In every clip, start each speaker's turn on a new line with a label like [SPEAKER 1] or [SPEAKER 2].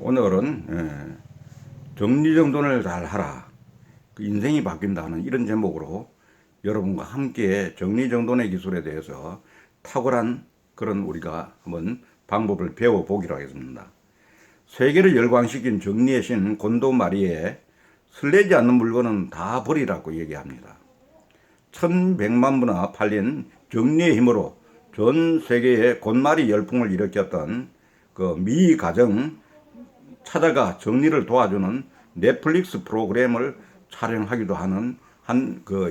[SPEAKER 1] 오늘은 정리정돈을 잘 하라. 그 인생이 바뀐다는 이런 제목으로 여러분과 함께 정리정돈의 기술에 대해서 탁월한 그런 우리가 한번 방법을 배워보기로 하겠습니다. 세계를 열광시킨 정리의 신 곤도 마리에 설레지 않는 물건은 다 버리라고 얘기합니다. 1100만 부나 팔린 정리의 힘으로 전 세계에 곤마리 열풍을 일으켰던 그 미 가정 찾아가 정리를 도와주는 넷플릭스 프로그램을 촬영하기도 하는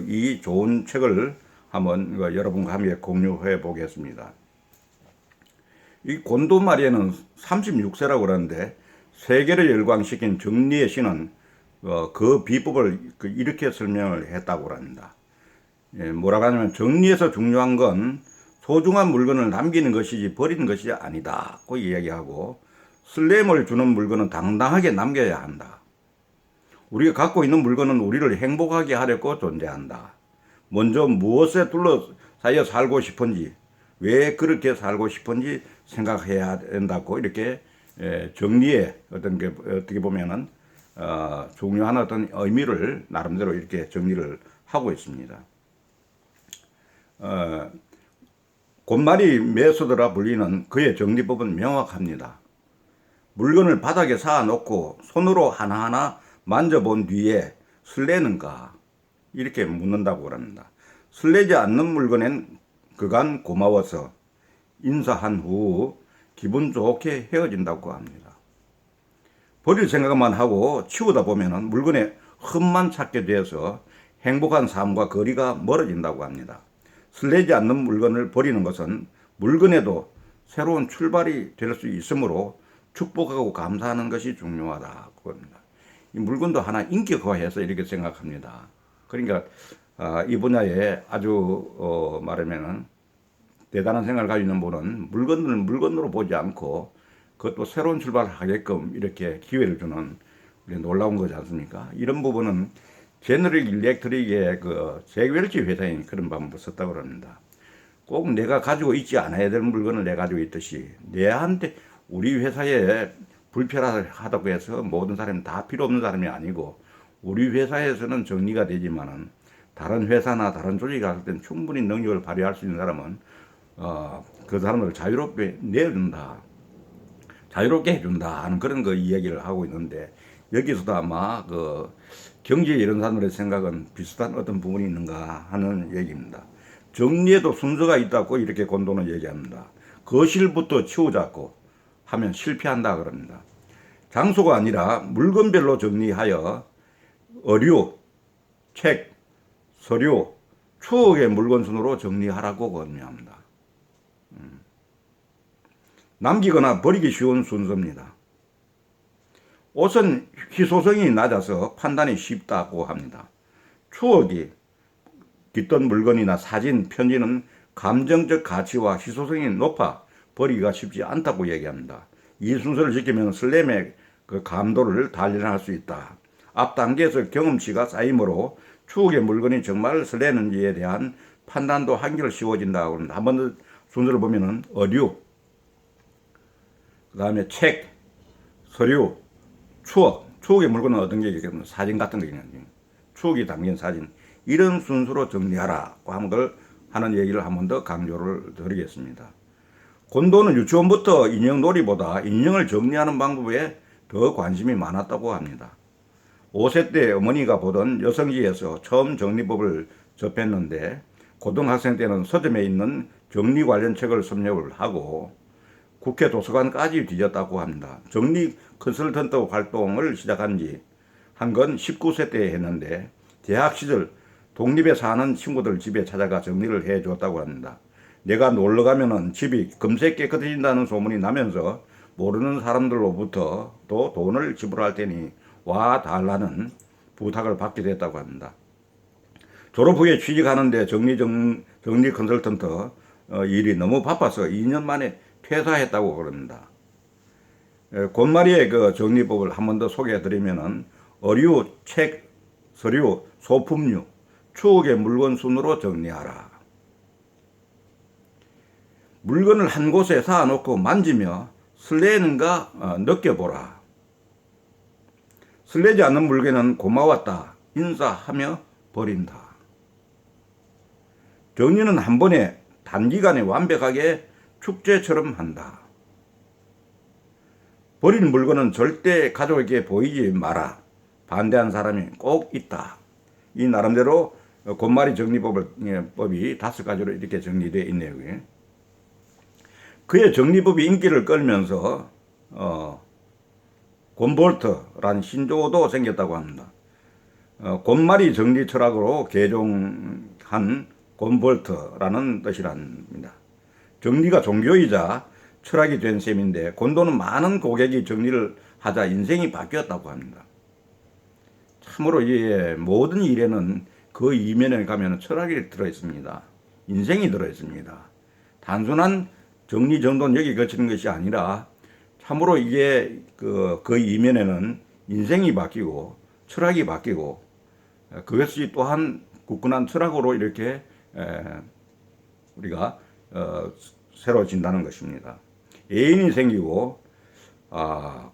[SPEAKER 1] 이 좋은 책을 한번 여러분과 함께 공유해 보겠습니다. 이 곤도 마리에는 36세라고 그러는데 세계를 열광시킨 정리의 신은 그 비법을 이렇게 설명을 했다고 합니다. 뭐라고 하냐면 정리에서 중요한 건 소중한 물건을 남기는 것이지 버리는 것이 아니다 고 이야기하고, 설렘을 주는 물건은 당당하게 남겨야 한다. 우리가 갖고 있는 물건은 우리를 행복하게 하려고 존재한다. 먼저 무엇에 둘러싸여 살고 싶은지, 왜 그렇게 살고 싶은지 생각해야 된다고 이렇게 정리의 어떻게 보면은 중요한 어떤 의미를 나름대로 이렇게 정리를 하고 있습니다. 곤마리 메소드라 불리는 그의 정리법은 명확합니다. 물건을 바닥에 쌓아놓고 손으로 하나하나 만져본 뒤에 설레는가? 이렇게 묻는다고 합니다. 설레지 않는 물건엔 그간 고마워서 인사한 후 기분 좋게 헤어진다고 합니다. 버릴 생각만 하고 치우다 보면 물건에 흠만 찾게 되어서 행복한 삶과 거리가 멀어진다고 합니다. 설레지 않는 물건을 버리는 것은 물건에도 새로운 출발이 될 수 있으므로 축복하고 감사하는 것이 중요하다고 합니다. 이 물건도 하나 인격화해서 이렇게 생각합니다. 그러니까 이 분야에 아주 말하면은 대단한 생각을 가지고 있는 분은 물건을 물건으로 보지 않고 그것도 새로운 출발을 하게끔 이렇게 기회를 주는 놀라운 거지 않습니까? 이런 부분은 제너럴 일렉트릭의 잭웰치 회사인 그런 방법을 썼다고 합니다. 꼭 내가 가지고 있지 않아야 될 물건을 내가 가지고 있듯이 내한테 우리 회사에 불편하다고 해서 모든 사람이 다 필요 없는 사람이 아니고, 우리 회사에서는 정리가 되지만은 다른 회사나 다른 조직에 갔을 땐 충분히 능력을 발휘할 수 있는 사람은 그 사람을 자유롭게 내준다, 자유롭게 해준다 하는 그런 이야기를 하고 있는데, 여기서도 아마 경제 이런 사람들의 생각은 비슷한 어떤 부분이 있는가 하는 얘기입니다. 정리에도 순서가 있다고 이렇게 곤도는 얘기합니다. 거실부터 치우자고 하면 실패한다 그럽니다. 장소가 아니라 물건별로 정리하여 의류, 책, 서류, 추억의 물건 순으로 정리하라고 권유합니다. 남기거나 버리기 쉬운 순서입니다. 옷은 희소성이 낮아서 판단이 쉽다고 합니다. 추억이 깃든 물건이나 사진, 편지는 감정적 가치와 희소성이 높아 버리기가 쉽지 않다고 얘기합니다. 이 순서를 지키면 설렘의 감도를 단련할 수 있다. 앞 단계에서 경험치가 쌓이므로 추억의 물건이 정말 설레는지에 대한 판단도 한결 쉬워진다고 합니다. 한 번 더 순서를 보면은 의류, 그 다음에 책, 서류, 추억의 물건은 어떤 게 있겠습니까? 사진 같은 거 그냥 추억이 담긴 사진, 이런 순서로 정리하라고 하는 얘기를 한 번 더 강조를 드리겠습니다. 곤도는 유치원부터 인형놀이보다 인형을 정리하는 방법에 더 관심이 많았다고 합니다. 5세 때 어머니가 보던 여성지에서 처음 정리법을 접했는데, 고등학생 때는 서점에 있는 정리 관련 책을 섭렵을 하고 국회 도서관까지 뒤졌다고 합니다. 정리 컨설턴트 활동을 시작한 건 19세 때 했는데, 대학 시절 독립에 사는 친구들 집에 찾아가 정리를 해 줬다고 합니다. 내가 놀러 가면은 집이 금세 깨끗해진다는 소문이 나면서 모르는 사람들로부터 또 돈을 지불할 테니 와 달라는 부탁을 받게 됐다고 합니다. 졸업 후에 취직하는데 정리 컨설턴트 일이 너무 바빠서 2년 만에 퇴사했다고 그럽니다. 곤마리의 정리법을 한 번 더 소개해 드리면은 의류, 책, 서류, 소품류, 추억의 물건 순으로 정리하라. 물건을 한 곳에 쌓아놓고 만지며 설레는가 느껴보라. 설레지 않는 물건은 고마웠다 인사하며 버린다. 정리는 한 번에 단기간에 완벽하게 축제처럼 한다. 버린 물건은 절대 가족에게 보이지 마라. 반대한 사람이 꼭 있다. 이 나름대로 곤마리 정리법이 5가지로 이렇게 정리되어 있네요. 그의 정리법이 인기를 끌면서 곤볼트라는 신조어도 생겼다고 합니다. 곤마리 정리 철학으로 개종한 곤볼트라는 뜻이랍니다. 정리가 종교이자 철학이 된 셈인데 곤도는 많은 고객이 정리를 하자 인생이 바뀌었다고 합니다. 참으로 이 모든 일에는 그 이면에 가면 철학이 들어있습니다. 인생이 들어있습니다. 단순한 정리정돈 여기 거치는 것이 아니라 참으로 이게 그 이면에는 인생이 바뀌고 철학이 바뀌고 그것이 또한 굳건한 철학으로 이렇게 우리가 새로워진다는 것입니다. 애인이 생기고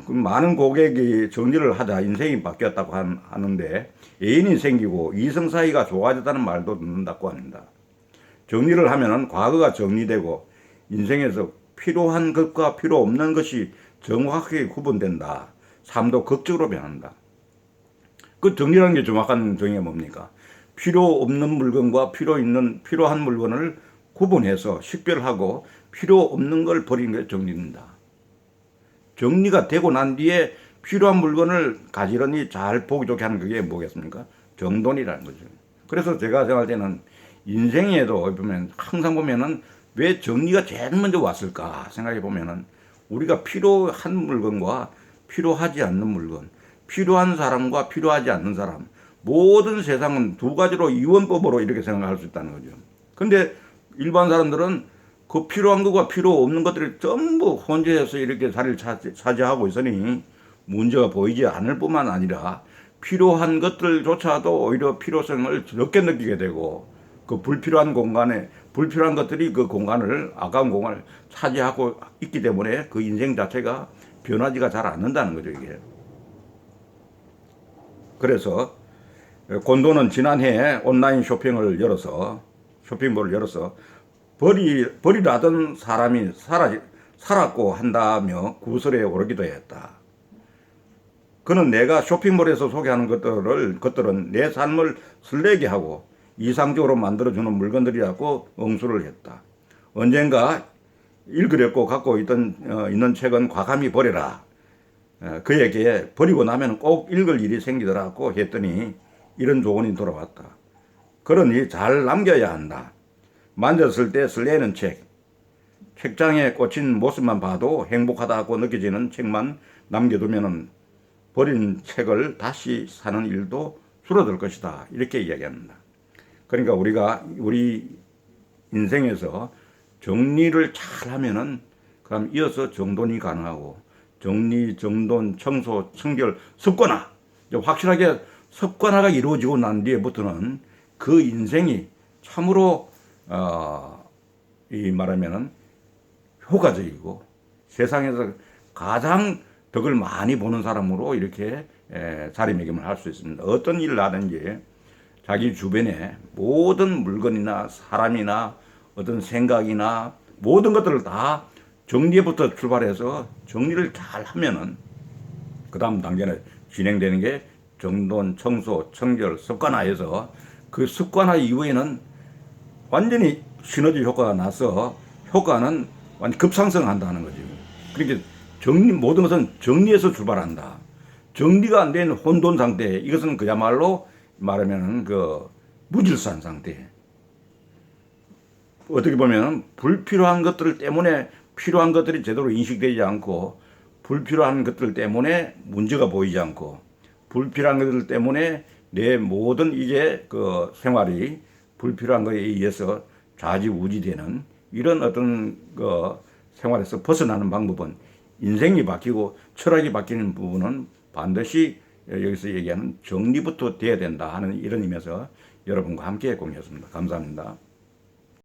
[SPEAKER 1] 많은 고객이 정리를 하자 인생이 바뀌었다고 하는데 애인이 생기고 이성 사이가 좋아졌다는 말도 듣는다고 합니다. 정리를 하면은 과거가 정리되고 인생에서 필요한 것과 필요 없는 것이 정확하게 구분된다. 삶도 극적으로 변한다. 그 정리라는 게 정확한 정의가 뭡니까? 필요 없는 물건과 필요한 물건을 구분해서 식별하고 필요 없는 걸 버리는 게 정리입니다. 정리가 되고 난 뒤에 필요한 물건을 가지런히 잘 보기 좋게 하는 그게 뭐겠습니까? 정돈이라는 거죠. 그래서 제가 생각할 때는 인생에도 보면 항상 보면은 왜 정리가 제일 먼저 왔을까 생각해 보면은 우리가 필요한 물건과 필요하지 않는 물건, 필요한 사람과 필요하지 않는 사람, 모든 세상은 2가지로 이원법으로 이렇게 생각할 수 있다는 거죠. 근데 일반 사람들은 그 필요한 것과 필요 없는 것들이 전부 혼재해서 이렇게 자리를 차지하고 있으니 문제가 보이지 않을 뿐만 아니라 필요한 것들조차도 오히려 필요성을 적게 느끼게 되고 그 불필요한 것들이 그 공간을, 아까운 공간을 차지하고 있기 때문에 그 인생 자체가 변하지가 잘 않는다는 거죠, 이게. 그래서 곤도는 지난해 온라인 쇼핑몰을 열어서 버리라던 사람이 살았고 한다며 구설에 오르기도 했다. 그는 내가 쇼핑몰에서 소개하는 것들은 내 삶을 설레게 하고 이상적으로 만들어주는 물건들이라고 응수를 했다. 언젠가 읽으려고 갖고 있는 책은 과감히 버려라. 그에게 버리고 나면 꼭 읽을 일이 생기더라고 했더니 이런 조언이 돌아왔다. 그러니 잘 남겨야 한다. 만졌을 때 설레는 책, 책장에 꽂힌 모습만 봐도 행복하다고 느껴지는 책만 남겨두면 버린 책을 다시 사는 일도 줄어들 것이다. 이렇게 이야기합니다. 그러니까 우리 인생에서 정리를 잘 하면은 그럼 이어서 정돈이 가능하고 정리, 정돈, 청소, 청결, 습관화. 확실하게 습관화가 이루어지고 난 뒤에부터는 그 인생이 참으로 이 말하면은 효과적이고 세상에서 가장 덕을 많이 보는 사람으로 이렇게 자리매김을 할 수 있습니다. 어떤 일을 하든지 자기 주변에 모든 물건이나 사람이나 어떤 생각이나 모든 것들을 다 정리부터 출발해서 정리를 잘 하면은 그 다음 단계는 진행되는 게 정돈, 청소, 청결, 습관화해서 그 습관화 이후에는 완전히 시너지 효과가 나서 효과는 완전 급상승한다는 거죠. 그러니까 모든 것은 정리에서 출발한다. 정리가 안 된 혼돈 상태, 이것은 그야말로 말하면은 그 무질서한 상태. 어떻게 보면 불필요한 것들 때문에 필요한 것들이 제대로 인식되지 않고 불필요한 것들 때문에 문제가 보이지 않고 불필요한 것들 때문에 내 모든 이제 그 생활이 불필요한 것에 의해서 좌지우지되는 이런 어떤 그 생활에서 벗어나는 방법은 인생이 바뀌고 철학이 바뀌는 부분은 반드시 여기서 얘기하는 정리부터 돼야 된다 하는 이런 의미에서 여러분과 함께 공유했습니다. 감사합니다.